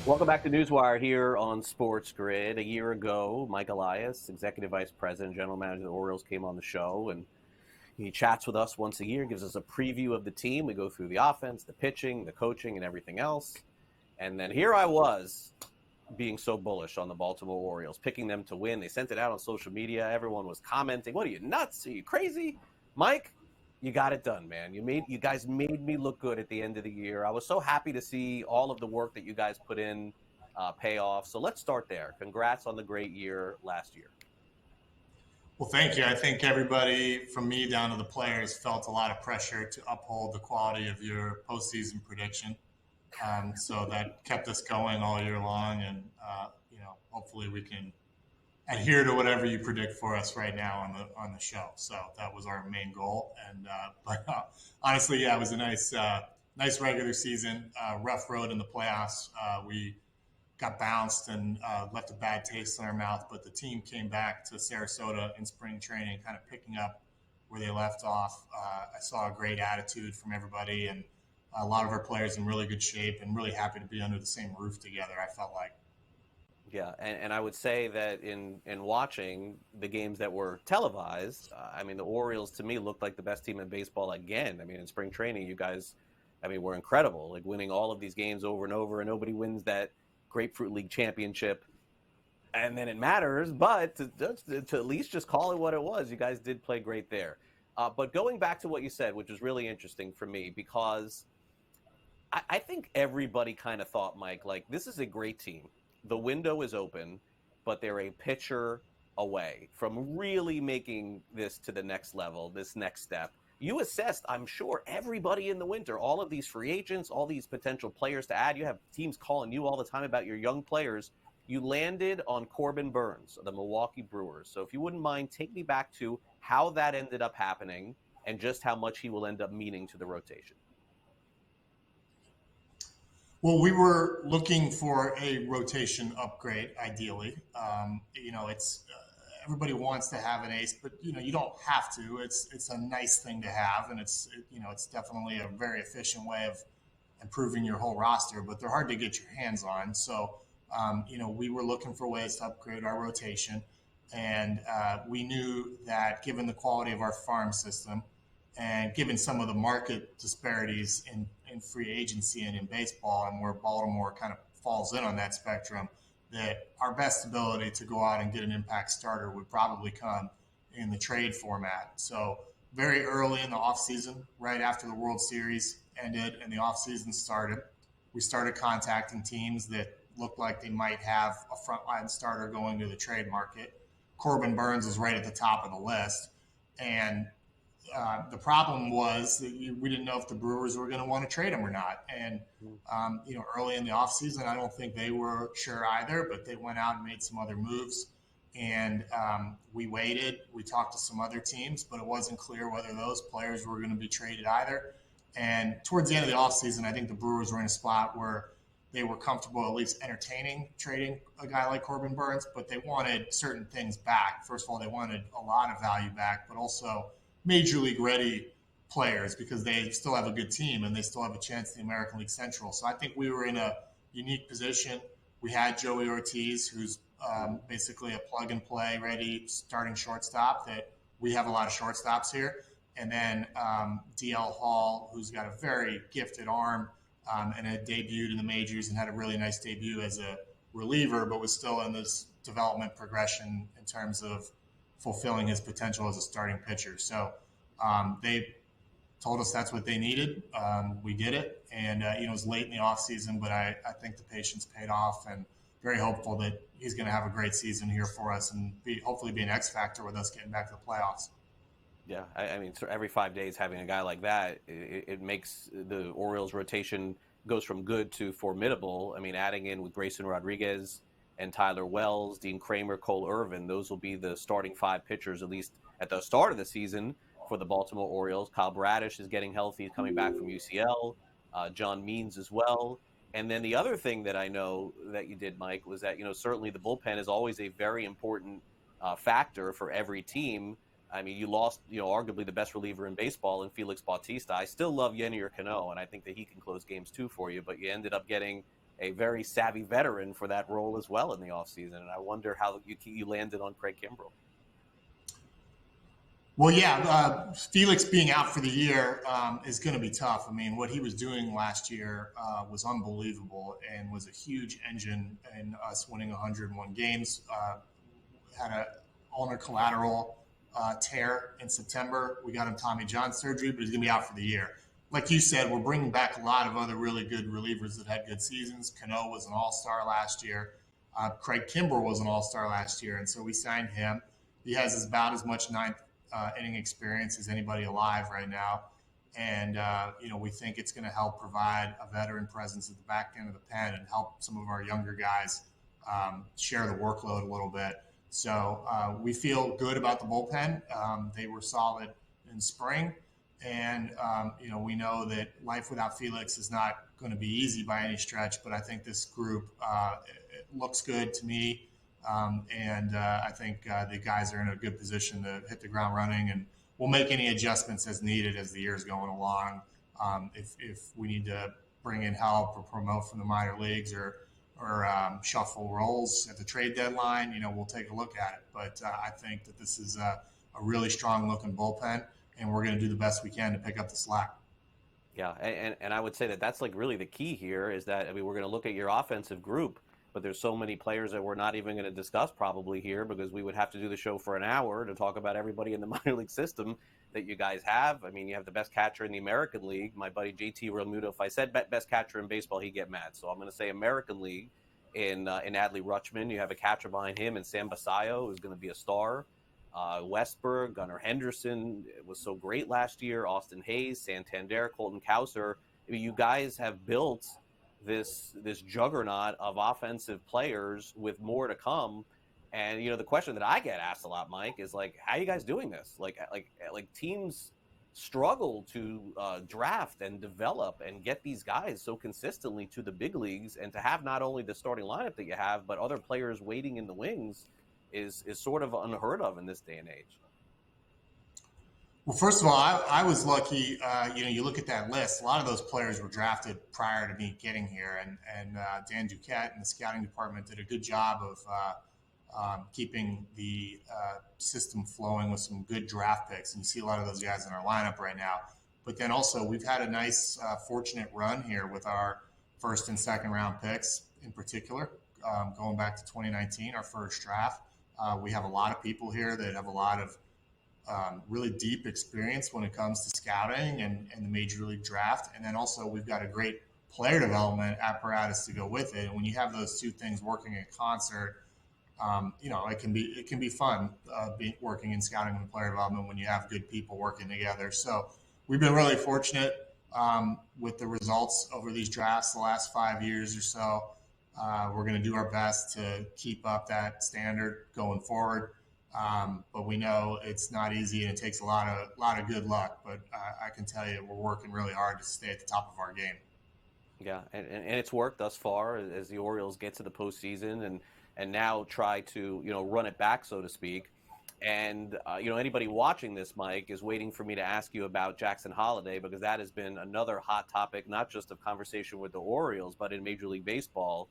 Welcome back to NewsWire here on SportsGrid. A year ago, Mike Elias, Executive Vice President, General Manager of the Orioles, came on the show, and he chats with us once a year, gives us a preview of the team. We go through the offense, the pitching, the coaching, and everything else. And then here I was being so bullish on the Baltimore Orioles, picking them to win. They sent it out on social media. Everyone was commenting, "What are you, nuts? Are you crazy?" Mike, you got it done, man. You guys made me look good at the end of the year. I was so happy to see all of the work that you guys put in pay off. So let's start there. Congrats on the great year last year. Well, thank you. I think everybody, from me down to the players, felt a lot of pressure to uphold the quality of your postseason prediction. So that kept us going all year long, and hopefully we can adhere to whatever you predict for us right now on the show. So that was our main goal. And but honestly, yeah, it was a nice regular season. Rough road in the playoffs. We got bounced and left a bad taste in our mouth, but the team came back to Sarasota in spring training, kind of picking up where they left off. I saw a great attitude from everybody, and a lot of our players in really good shape, and really happy to be under the same roof together, I felt like. Yeah, and I would say that in watching the games that were televised, the Orioles to me looked like the best team in baseball again. In spring training, you guys, were incredible, like winning all of these games over and over, and nobody wins that Grapefruit League championship, and then it matters. But to at least just call it what it was, you guys did play great there. But going back to what you said, which was really interesting for me, because I think everybody kind of thought, Mike, like, this is a great team. The window is open, but they're a pitcher away from really making this to the next level, this next step. You assessed, I'm sure, everybody in the winter, all of these free agents, all these potential players to add. You have teams calling you all the time about your young players. You landed on Corbin Burns of the Milwaukee Brewers. So if you wouldn't mind, take me back to how that ended up happening and just how much he will end up meaning to the rotation. Well, we were looking for a rotation upgrade, ideally. It's everybody wants to have an ace, but you don't have to. It's a nice thing to have, and it's definitely a very efficient way of improving your whole roster. But they're hard to get your hands on. So, we were looking for ways to upgrade our rotation, and we knew that given the quality of our farm system, and given some of the market disparities in free agency and in baseball, and where Baltimore kind of falls in on that spectrum, that our best ability to go out and get an impact starter would probably come in the trade format. So very early in the offseason, right after the World Series ended and the offseason started, we started contacting teams that looked like they might have a frontline starter going to the trade market. Corbin Burns was right at the top of the list. And the problem was that we didn't know if the Brewers were going to want to trade him or not. And, early in the offseason, I don't think they were sure either, but they went out and made some other moves. And we waited. We talked to some other teams, but it wasn't clear whether those players were going to be traded either. And towards the end of the offseason, I think the Brewers were in a spot where they were comfortable at least entertaining trading a guy like Corbin Burns, but they wanted certain things back. First of all, they wanted a lot of value back, but also Major League ready players, because they still have a good team and they still have a chance in the American League Central. So I think we were in a unique position. We had Joey Ortiz, who's basically a plug and play ready starting shortstop. That we have a lot of shortstops here. And then DL Hall, who's got a very gifted arm and had debuted in the majors and had a really nice debut as a reliever, but was still in this development progression in terms of fulfilling his potential as a starting pitcher. So they told us that's what they needed. We did it. And, it was late in the offseason, but I think the patience paid off, and very hopeful that he's going to have a great season here for us and hopefully be an X factor with us getting back to the playoffs. Yeah, so every 5 days having a guy like that, it makes the Orioles rotation goes from good to formidable. Adding in with Grayson Rodriguez and Tyler Wells, Dean Kramer, Cole Irvin, those will be the starting 5 pitchers, at least at the start of the season, for the Baltimore Orioles. Kyle Bradish is getting healthy. He's coming back from UCL. John Means as well. And then the other thing that I know that you did, Mike, was that, certainly the bullpen is always a very important factor for every team. You lost, arguably the best reliever in baseball in Felix Bautista. I still love Yennier Cano, and I think that he can close games too for you, but you ended up getting a very savvy veteran for that role as well in the offseason. And I wonder how you landed on Craig Kimbrell. Well, yeah, Felix being out for the year is going to be tough. I mean, what he was doing last year was unbelievable and was a huge engine in us winning 101 games. Had a ulnar collateral tear in September. We got him Tommy John surgery, but he's going to be out for the year. Like you said, we're bringing back a lot of other really good relievers that had good seasons. Cano was an all-star last year. Craig Kimbrell was an all-star last year, and so we signed him. He has about as much ninth inning experience as anybody alive right now. And, we think it's going to help provide a veteran presence at the back end of the pen and help some of our younger guys share the workload a little bit. So we feel good about the bullpen. They were solid in spring. And, we know that life without Felix is not going to be easy by any stretch, but I think this group it looks good to me. I think the guys are in a good position to hit the ground running, and we'll make any adjustments as needed as the year's going along. If we need to bring in help or promote from the minor leagues or shuffle roles at the trade deadline, we'll take a look at it. But I think that this is a really strong looking bullpen, and we're going to do the best we can to pick up the slack. Yeah, and I would say that that's like really the key here is that, we're going to look at your offensive group, but there's so many players that we're not even going to discuss probably here because we would have to do the show for an hour to talk about everybody in the minor league system that you guys have. I mean, you have the best catcher in the American League. My buddy JT Realmuto, if I said best catcher in baseball, he'd get mad. So I'm going to say American League in Adley Rutschman. You have a catcher behind him in Sam Basayo, who's going to be a star. Westberg, Gunnar Henderson was so great last year. Austin Hayes, Santander, Colton Cowser. You guys have built this juggernaut of offensive players with more to come. And the question that I get asked a lot, Mike, is like, how are you guys doing this? Like teams struggle to draft and develop and get these guys so consistently to the big leagues, and to have not only the starting lineup that you have, but other players waiting in the wings is sort of unheard of in this day and age. Well, first of all, I was lucky. You look at that list. A lot of those players were drafted prior to me getting here, and Dan Duquette and the scouting department did a good job of keeping the system flowing with some good draft picks. And you see a lot of those guys in our lineup right now. But then also we've had a nice, fortunate run here with our first and second round picks in particular, going back to 2019, our first draft. We have a lot of people here that have a lot of really deep experience when it comes to scouting and the major league draft. And then also we've got a great player development apparatus to go with it. And when you have those two things working in concert, it can be fun working in scouting and player development when you have good people working together. So we've been really fortunate with the results over these drafts the last 5 years or so. We're going to do our best to keep up that standard going forward. But we know it's not easy and it takes a lot of good luck. But I can tell you we're working really hard to stay at the top of our game. Yeah, and it's worked thus far as the Orioles get to the postseason and now try to run it back, so to speak. And anybody watching this, Mike, is waiting for me to ask you about Jackson Holliday, because that has been another hot topic, not just of conversation with the Orioles, but in Major League Baseball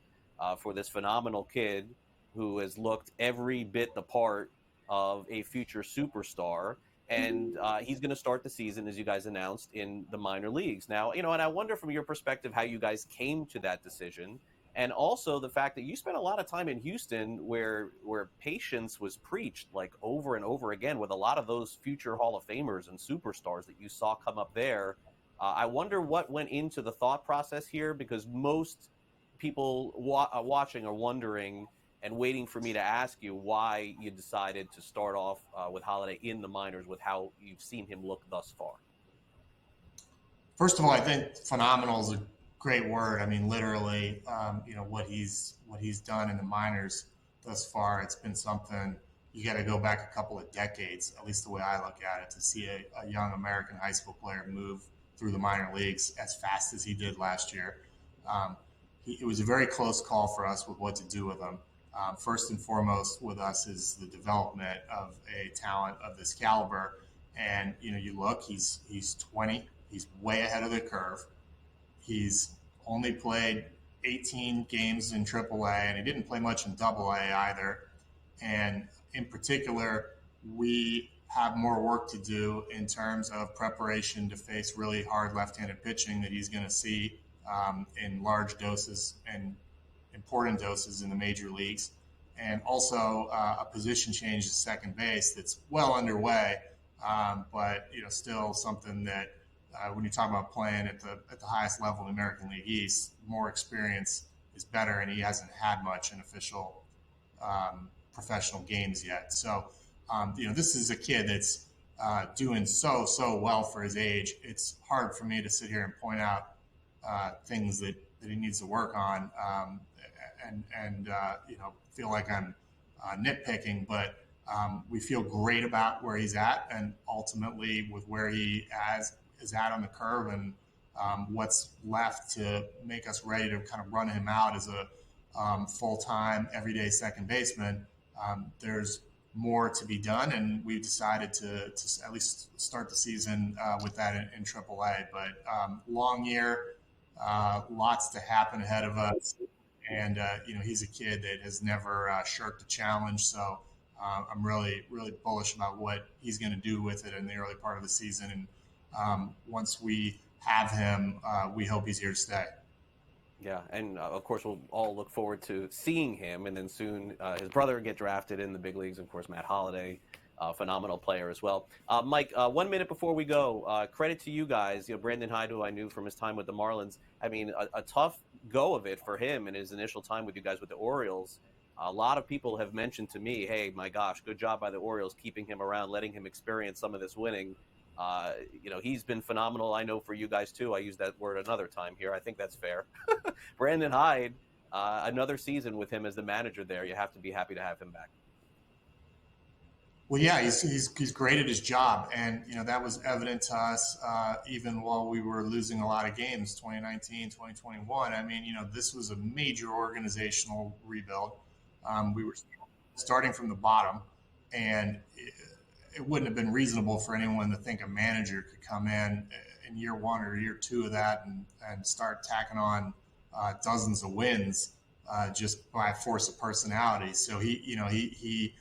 for this phenomenal kid who has looked every bit the part of a future superstar. And he's going to start the season, as you guys announced, in the minor leagues. Now, and I wonder from your perspective how you guys came to that decision. And also the fact that you spent a lot of time in Houston where patience was preached like over and over again with a lot of those future Hall of Famers and superstars that you saw come up there. I wonder what went into the thought process here, because most people watching are wondering and waiting for me to ask you why you decided to start off with Holliday in the minors with how you've seen him look thus far. First of all, I think phenomenal is a great word. I mean, literally, what he's done in the minors thus far, it's been something you got to go back a couple of decades, at least the way I look at it, to see a young American high school player move through the minor leagues as fast as he did last year. It was a very close call for us with what to do with him. First and foremost with us is the development of a talent of this caliber. And, you look, he's 20, he's way ahead of the curve. He's only played 18 games in AAA, and he didn't play much in AA either. And in particular, we have more work to do in terms of preparation to face really hard left-handed pitching that he's going to see in large doses and important doses in the major leagues. And also a position change to second base that's well underway, but still something that when you talk about playing at the highest level in the American League East, more experience is better, and he hasn't had much in official professional games yet. So, this is a kid that's doing so well for his age. It's hard for me to sit here and point out things that he needs to work on, and feel like I'm nitpicking, but we feel great about where he's at, and ultimately with where he is at on the curve, and what's left to make us ready to kind of run him out as a full-time, everyday second baseman. There's more to be done, and we've decided to at least start the season with that in AAA. But long year, lots to happen ahead of us, and he's a kid that has never shirked a challenge. So I'm really bullish about what he's going to do with it in the early part of the season. And once we have him, we hope he's here to stay. Yeah, and of course we'll all look forward to seeing him, and then soon his brother get drafted in the big leagues. Of course, Matt Holliday, phenomenal player as well. Mike, 1 minute before we go, credit to you guys. Brandon Hyde, who I knew from his time with the Marlins. I mean, a tough go of it for him in his initial time with you guys with the Orioles. A lot of people have mentioned to me, hey, my gosh, good job by the Orioles keeping him around, letting him experience some of this winning. He's been phenomenal. I know for you guys too. I use that word another time here. I think that's fair. Brandon Hyde, another season with him as the manager there. You have to be happy to have him back. Well, yeah, he's great at his job, and that was evident to us even while we were losing a lot of games, 2019, 2021. I mean, this was a major organizational rebuild. We were starting from the bottom, and it wouldn't have been reasonable for anyone to think a manager could come in year one or year two of that and start tacking on dozens of wins just by force of personality. So we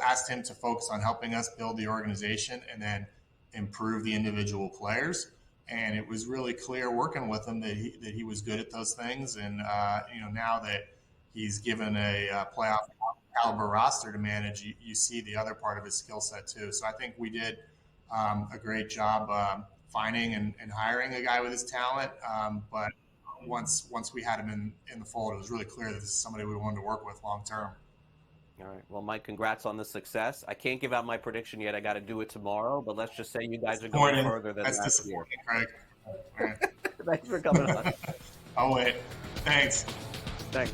asked him to focus on helping us build the organization and then improve the individual players. And it was really clear working with him that he was good at those things. And now that he's given a playoff caliber roster to manage, you see the other part of his skill set too. So I think we did a great job finding and hiring a guy with his talent. But once we had him in the fold, it was really clear that this is somebody we wanted to work with long term. All right. Well, Mike, congrats on the success. I can't give out my prediction yet. I got to do it tomorrow. But let's just say you guys are going further than last year. Craig. Right. Thanks for coming on. I'll wait. Thanks. Thanks.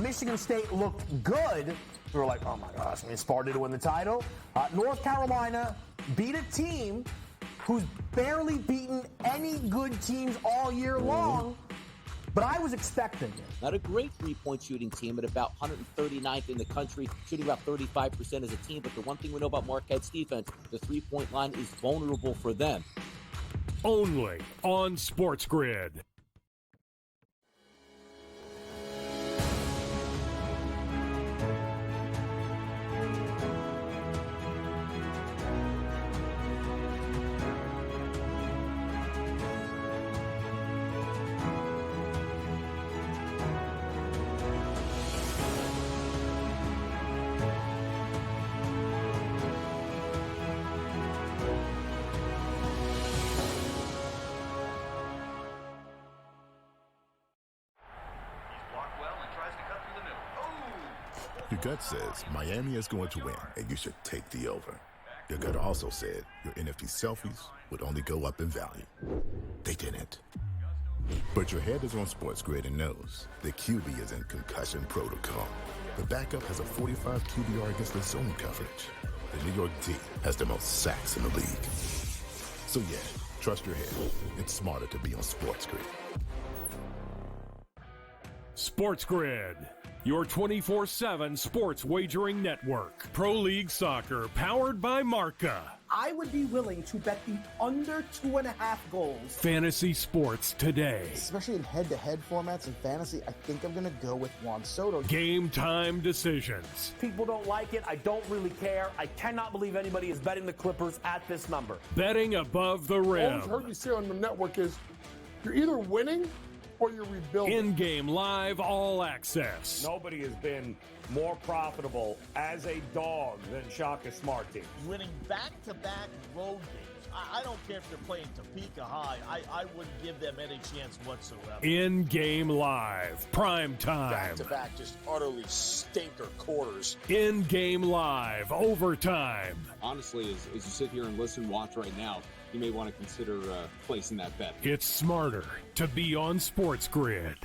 Michigan State looked good. We were like, oh my gosh, Sparta to win the title. North Carolina beat a team who's barely beaten any good teams all year long. But I was expecting it. Not a great three-point shooting team at about 139th in the country, shooting about 35% as a team. But the one thing we know about Marquette's defense, the three-point line is vulnerable for them. Only on SportsGrid. Your gut says Miami is going to win, and you should take the over. Your gut also said your NFT selfies would only go up in value. They didn't. But your head is on SportsGrid and knows the QB is in concussion protocol. The backup has a 45 QBR against the zone coverage. the New York D has the most sacks in the league. So yeah, trust your head. It's smarter to be on SportsGrid. SportsGrid, your 24/7 sports wagering network. Pro League Soccer, powered by Marca. I would be willing to bet the under 2.5 goals. Fantasy sports today. Especially in head-to-head formats and fantasy, I think I'm going to go with Juan Soto. Game time decisions. People don't like it. I don't really care. I cannot believe anybody is betting the Clippers at this number. Betting above the All rim. I've heard you say on the network is you're either winning or you're rebuilding. In-game live, all access. Nobody has been more profitable as a dog than Shaka Smart Team. Winning back-to-back road games. I don't care if they're playing Topeka High. I wouldn't give them any chance whatsoever. In-game live, prime time. Back-to-back, just utterly stinker quarters. In-game live, overtime. Honestly, as you sit here and listen, watch right now, you may want to consider placing that bet. It's smarter to be on SportsGrid.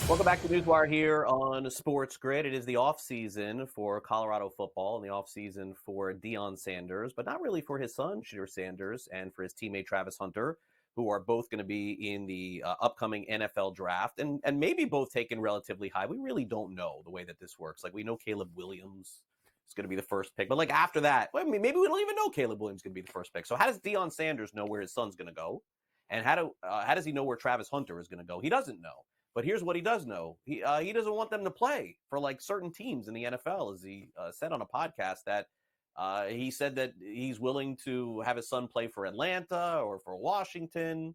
Welcome back to NewsWire here on SportsGrid. It is the off-season for Colorado football and the off-season for Deion Sanders, but not really for his son, Shedeur Sanders, and for his teammate Travis Hunter, who are both going to be in the upcoming NFL draft and maybe both taken relatively high. We really don't know the way that this works. Like, we know Caleb Williams is going to be the first pick, but like after that, I mean, maybe we don't even know Caleb Williams is going to be the first pick. So how does Deion Sanders know where his son's going to go? And how does he know where Travis Hunter is going to go? He doesn't know. But here's what he does know. He doesn't want them to play for like certain teams in the NFL, as he said on a podcast that he said that he's willing to have his son play for Atlanta or for Washington.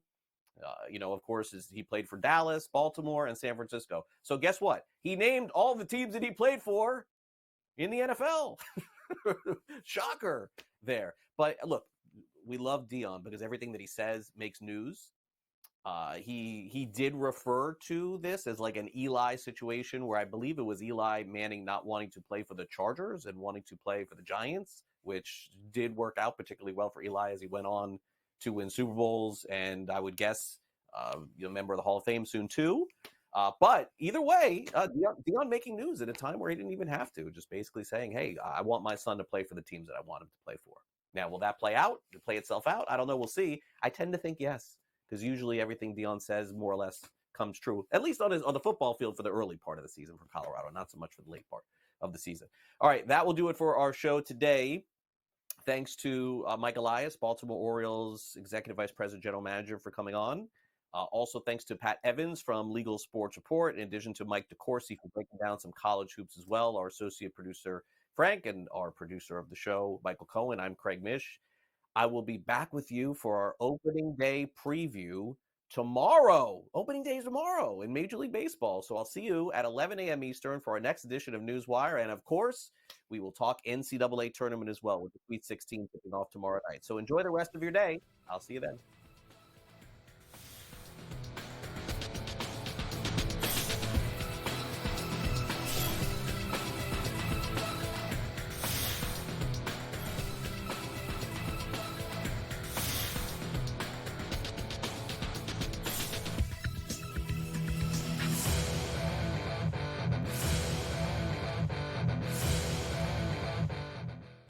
Of course, he played for Dallas, Baltimore, and San Francisco. So guess what? He named all the teams that he played for in the NFL. Shocker there. But look, we love Deion because everything that he says makes news. He did refer to this as like an Eli situation where I believe it was Eli Manning not wanting to play for the Chargers and wanting to play for the Giants, which did work out particularly well for Eli as he went on to win Super Bowls and I would guess a member of the Hall of Fame soon too. But either way, Deion making news at a time where he didn't even have to, just basically saying, hey, I want my son to play for the teams that I want him to play for. Now, will that play itself out? I don't know. We'll see. I tend to think yes. Because usually everything Deion says more or less comes true, at least on the football field for the early part of the season for Colorado, not so much for the late part of the season. All right, that will do it for our show today. Thanks to Mike Elias, Baltimore Orioles Executive Vice President General Manager, for coming on. Also, thanks to Pat Evans from Legal Sports Report, in addition to Mike DeCourcy for breaking down some college hoops as well, our associate producer, Frank, and our producer of the show, Michael Cohen. I'm Craig Mish. I will be back with you for our opening day preview tomorrow. Opening day is tomorrow in Major League Baseball. So I'll see you at 11 a.m. Eastern for our next edition of NewsWire. And of course, we will talk NCAA Tournament as well with the Sweet 16 kicking off tomorrow night. So enjoy the rest of your day. I'll see you then.